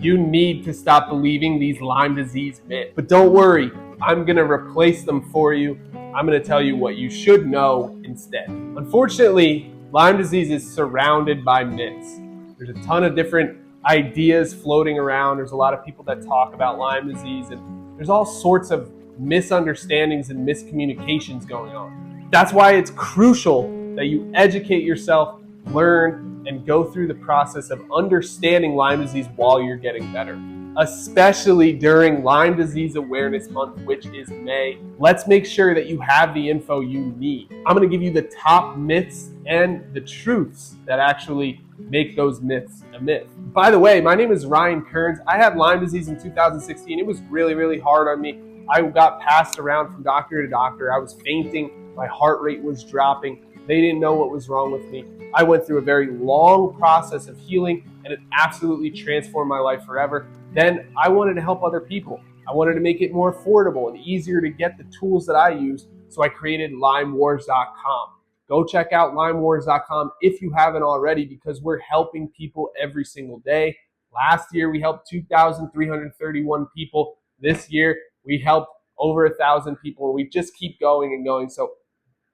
You need to stop believing these Lyme disease myths. But don't worry, I'm going to replace them for you. I'm going to tell you what you should know instead. Unfortunately, Lyme disease is surrounded by myths. There's a ton of different ideas floating around. There's a lot of people that talk about Lyme disease, and there's all sorts of misunderstandings and miscommunications going on. That's why it's crucial that you educate yourself, learn, and go through the process of understanding Lyme disease while you're getting better, especially during Lyme Disease Awareness Month, which is May. Let's make sure that you have the info you need. I'm going to give you the top myths and the truths that actually make those myths a myth. By the way, my name is Ryan Kearns. I had Lyme disease in 2016. It was really, really hard on me. I got passed around from doctor to doctor. I was fainting. My heart rate was dropping. They didn't know what was wrong with me. I went through a very long process of healing, and it absolutely transformed my life forever. Then I wanted to help other people. I wanted to make it more affordable and easier to get the tools that I use, so I created LymeWars.com. Go check out LymeWars.com if you haven't already, because we're helping people every single day. Last year, we helped 2,331 people. This year, we helped over 1,000 people. We just keep going and going. So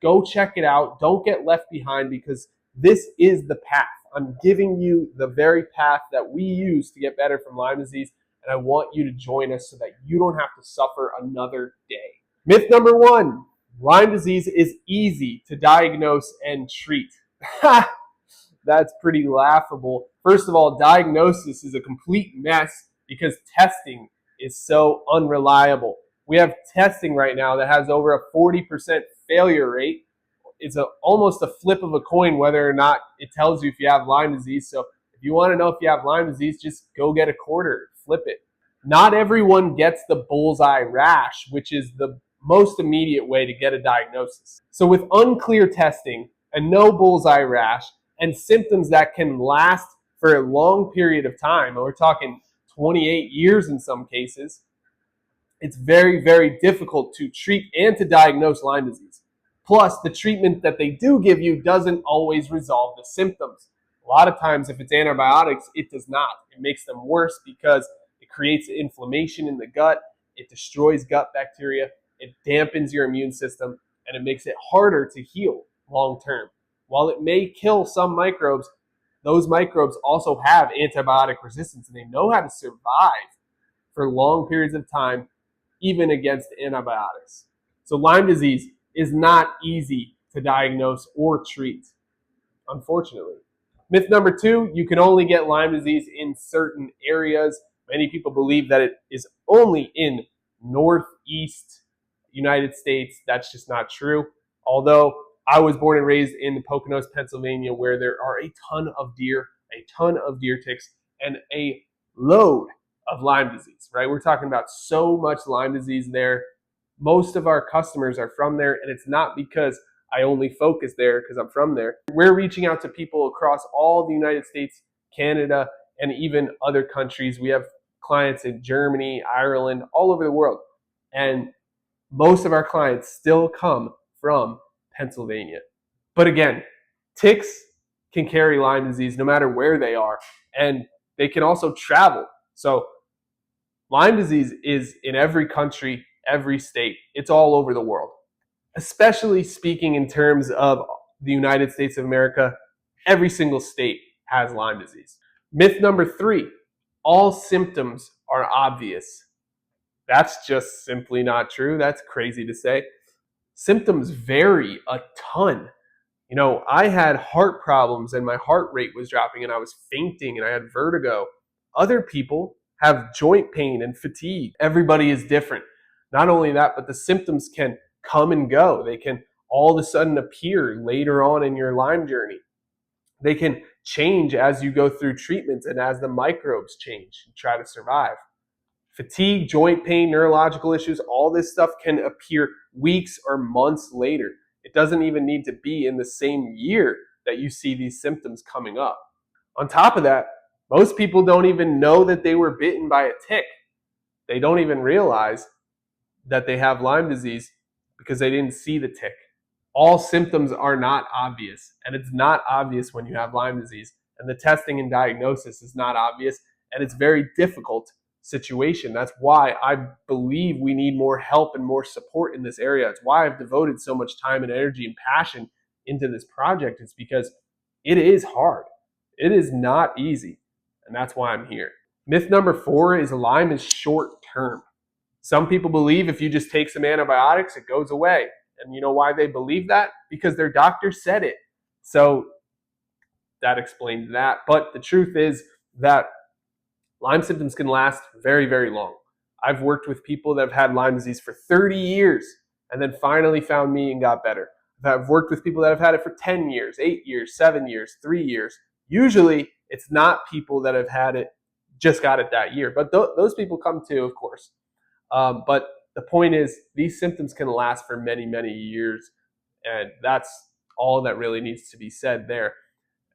go check it out. Don't get left behind, because this is the path. I'm giving you the very path that we use to get better from Lyme disease, and I want you to join us so that you don't have to suffer another day. Myth number 1, Lyme disease is easy to diagnose and treat. That's pretty laughable. First of all, diagnosis is a complete mess because testing is so unreliable. We have testing right now that has over a 40% failure rate. It's almost a flip of a coin whether or not it tells you if you have Lyme disease. So if you want to know if you have Lyme disease, just go get a quarter, flip it. Not everyone gets the bullseye rash, which is the most immediate way to get a diagnosis. So with unclear testing and no bullseye rash and symptoms that can last for a long period of time, and we're talking 28 years in some cases, it's very, very difficult to treat and to diagnose Lyme disease. Plus, the treatment that they do give you doesn't always resolve the symptoms. A lot of times, if it's antibiotics, it does not. It makes them worse because it creates inflammation in the gut, it destroys gut bacteria, it dampens your immune system, and it makes it harder to heal long term. While it may kill some microbes, those microbes also have antibiotic resistance, and they know how to survive for long periods of time, even against antibiotics. So Lyme disease is not easy to diagnose or treat, unfortunately. Myth number 2, you can only get Lyme disease in certain areas. Many people believe that it is only in Northeast United States. That's just not true. Although I was born and raised in the Poconos, Pennsylvania, where there are a ton of deer ticks, and a load of Lyme disease, right? We're talking about so much Lyme disease there. Most of our customers are from there, and it's not because I only focus there because I'm from there. We're reaching out to people across all the United States, Canada, and even other countries. We have clients in Germany, Ireland, all over the world. And most of our clients still come from Pennsylvania. But again, ticks can carry Lyme disease no matter where they are, and they can also travel. So Lyme disease is in every country, every state. It's all over the world. Especially speaking in terms of the United States of America, every single state has Lyme disease. Myth number 3, all symptoms are obvious. That's just simply not true. That's crazy to say. Symptoms vary a ton. You know, I had heart problems and my heart rate was dropping and I was fainting and I had vertigo. Other people have joint pain and fatigue. Everybody is different. Not only that, but the symptoms can come and go. They can all of a sudden appear later on in your Lyme journey. They can change as you go through treatments and as the microbes change and try to survive. Fatigue, joint pain, neurological issues, all this stuff can appear weeks or months later. It doesn't even need to be in the same year that you see these symptoms coming up. On top of that, most people don't even know that they were bitten by a tick. They don't even realize that they have Lyme disease because they didn't see the tick. All symptoms are not obvious, and it's not obvious when you have Lyme disease, and the testing and diagnosis is not obvious, and it's a very difficult situation. That's why I believe we need more help and more support in this area. It's why I've devoted so much time and energy and passion into this project. It's because it is hard. It is not easy, and that's why I'm here. Myth number 4 is Lyme is short term. Some people believe if you just take some antibiotics, it goes away. And you know why they believe that? Because their doctor said it. So that explains that. But the truth is that Lyme symptoms can last very, very long. I've worked with people that have had Lyme disease for 30 years and then finally found me and got better. I've worked with people that have had it for 10 years, 8 years, 7 years, 3 years. Usually, it's not people that have had it, just got it that year. But those people come too, of course. But the point is, these symptoms can last for many, many years. And that's all that really needs to be said there.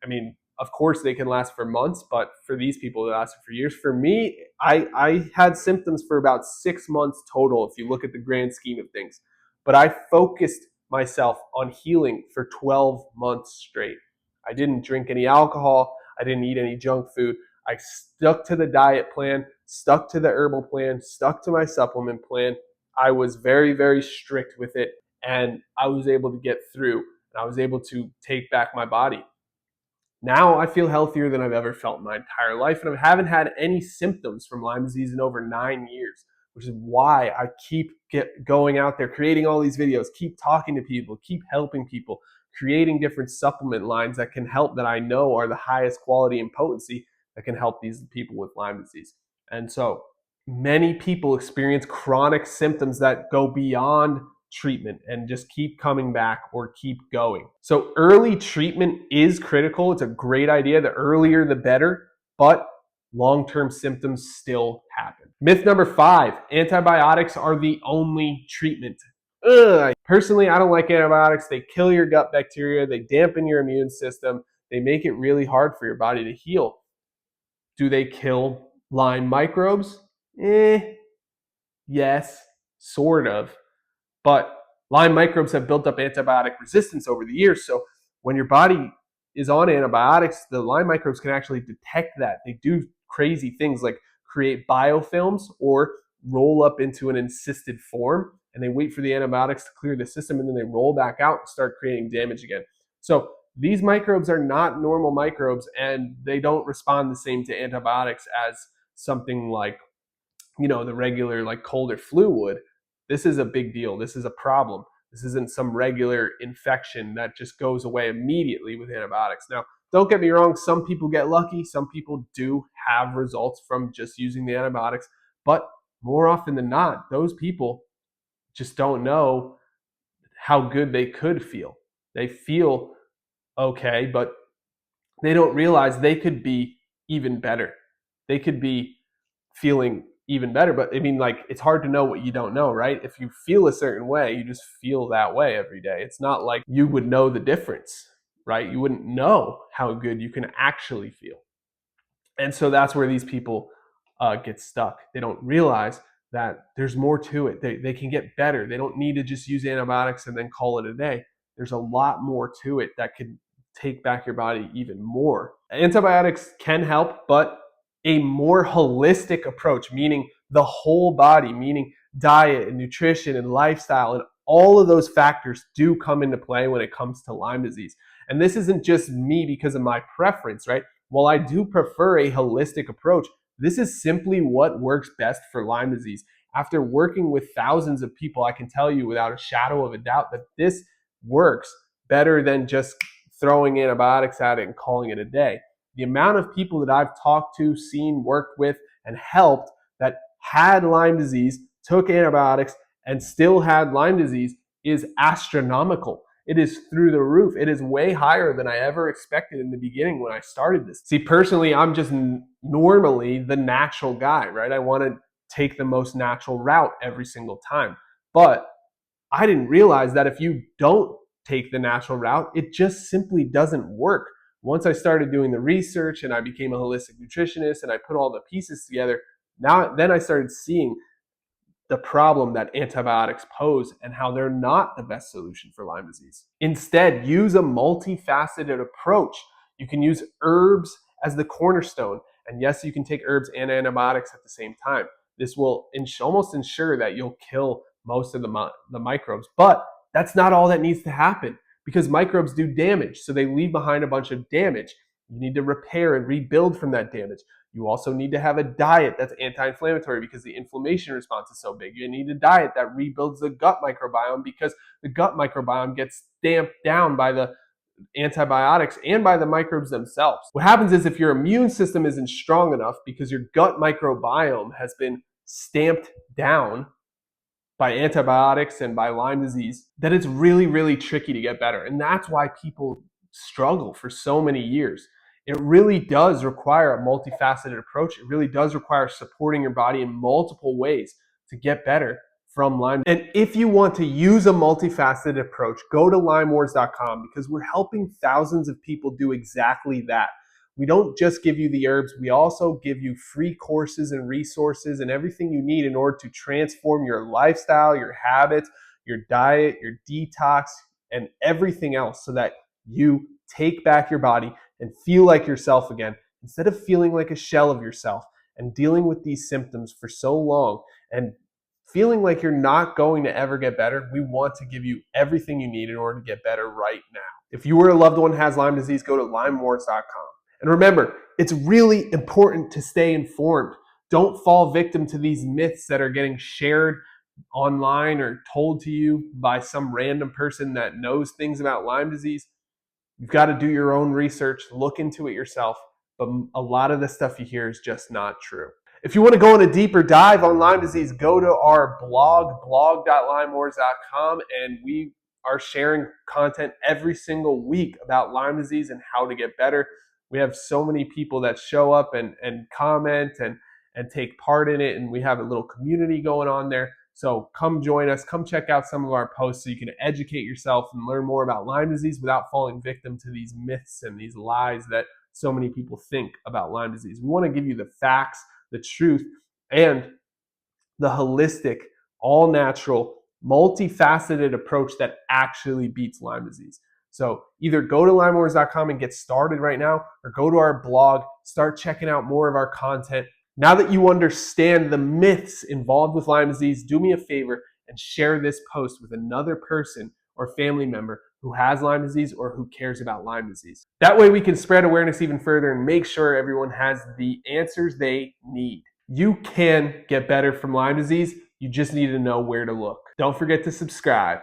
I mean, of course, they can last for months, but for these people, they lasted for years. For me, I had symptoms for about 6 months total, if you look at the grand scheme of things. But I focused myself on healing for 12 months straight. I didn't drink any alcohol. I didn't eat any junk food. I stuck to the diet plan, stuck to the herbal plan, stuck to my supplement plan. I was very, very strict with it, and I was able to get through, and I was able to take back my body. Now I feel healthier than I've ever felt in my entire life, and I haven't had any symptoms from Lyme disease in over 9 years, which is why I keep going out there, creating all these videos, keep talking to people, keep helping people, creating different supplement lines that can help, that I know are the highest quality and potency that can help these people with Lyme disease. And so many people experience chronic symptoms that go beyond treatment and just keep coming back or keep going. So early treatment is critical. It's a great idea. The earlier, the better, but long-term symptoms still happen. Myth number 5, antibiotics are the only treatment. Personally, I don't like antibiotics. They kill your gut bacteria. They dampen your immune system. They make it really hard for your body to heal. Do they kill Lyme microbes? Yes, sort of. But Lyme microbes have built up antibiotic resistance over the years. So when your body is on antibiotics, the Lyme microbes can actually detect that. They do crazy things like create biofilms or roll up into an encysted form, and they wait for the antibiotics to clear the system, and then they roll back out and start creating damage again. So these microbes are not normal microbes, and they don't respond the same to antibiotics as something like, the regular like cold or flu would. This is a big deal. This is a problem. This isn't some regular infection that just goes away immediately with antibiotics. Now, don't get me wrong, some people get lucky. Some people do have results from just using the antibiotics, but more often than not, those people just don't know how good they could feel. They feel okay, but they don't realize they could be even better. They could be feeling even better. But I mean, like, it's hard to know what you don't know, right? If you feel a certain way, you just feel that way every day. It's not like you would know the difference, right? You wouldn't know how good you can actually feel. And so that's where these people get stuck. They don't realize that there's more to it. They can get better. They don't need to just use antibiotics and then call it a day. There's a lot more to it that could take back your body even more. Antibiotics can help, but a more holistic approach, meaning the whole body, meaning diet and nutrition and lifestyle, and all of those factors do come into play when it comes to Lyme disease. And this isn't just me because of my preference, right? While I do prefer a holistic approach, this is simply what works best for Lyme disease. After working with thousands of people, I can tell you without a shadow of a doubt that this works better than just throwing antibiotics at it and calling it a day. The amount of people that I've talked to, seen, worked with, and helped that had Lyme disease, took antibiotics, and still had Lyme disease is astronomical. It is through the roof. It is way higher than I ever expected in the beginning when I started this. See, personally, I'm just normally the natural guy, right? I want to take the most natural route every single time. But I didn't realize that if you don't take the natural route, it just simply doesn't work. Once I started doing the research and I became a holistic nutritionist and I put all the pieces together, then I started seeing the problem that antibiotics pose and how they're not the best solution for Lyme disease. Instead, use a multifaceted approach. You can use herbs as the cornerstone, And yes, you can take herbs and antibiotics at the same time. This will almost ensure that you'll kill most of the microbes. But that's not all that needs to happen, because microbes do damage. So they leave behind a bunch of damage. You need to repair and rebuild from that damage. You also need to have a diet that's anti-inflammatory, because the inflammation response is so big. You need a diet that rebuilds the gut microbiome, because the gut microbiome gets damped down by the antibiotics and by the microbes themselves. What happens is, if your immune system isn't strong enough because your gut microbiome has been stamped down by antibiotics and by Lyme disease, that it's really, really tricky to get better. And that's why people struggle for so many years. It really does require a multifaceted approach. It really does require supporting your body in multiple ways to get better from Lyme. And if you want to use a multifaceted approach, go to LymeWars.com, because we're helping thousands of people do exactly that. We don't just give you the herbs, we also give you free courses and resources and everything you need in order to transform your lifestyle, your habits, your diet, your detox, and everything else, so that you take back your body and feel like yourself again, instead of feeling like a shell of yourself and dealing with these symptoms for so long and feeling like you're not going to ever get better. We want to give you everything you need in order to get better right now. If you or a loved one has Lyme disease, go to LymeWars.com. And remember, it's really important to stay informed. Don't fall victim to these myths that are getting shared online or told to you by some random person that knows things about Lyme disease. You've got to do your own research, look into it yourself, but a lot of the stuff you hear is just not true. If you want to go on a deeper dive on Lyme disease, go to our blog.lymewars.com, and we are sharing content every single week about Lyme disease and how to get better. We have so many people that show up and comment and take part in it, and we have a little community going on there. So come join us, come check out some of our posts so you can educate yourself and learn more about Lyme disease without falling victim to these myths and these lies that so many people think about Lyme disease. We want to give you the facts, the truth, and the holistic, all natural, multifaceted approach that actually beats Lyme disease. So either go to LymeWars.com and get started right now, or go to our blog, start checking out more of our content. Now that you understand the myths involved with Lyme disease, do me a favor and share this post with another person or family member who has Lyme disease or who cares about Lyme disease. That way we can spread awareness even further and make sure everyone has the answers they need. You can get better from Lyme disease. You just need to know where to look. Don't forget to subscribe.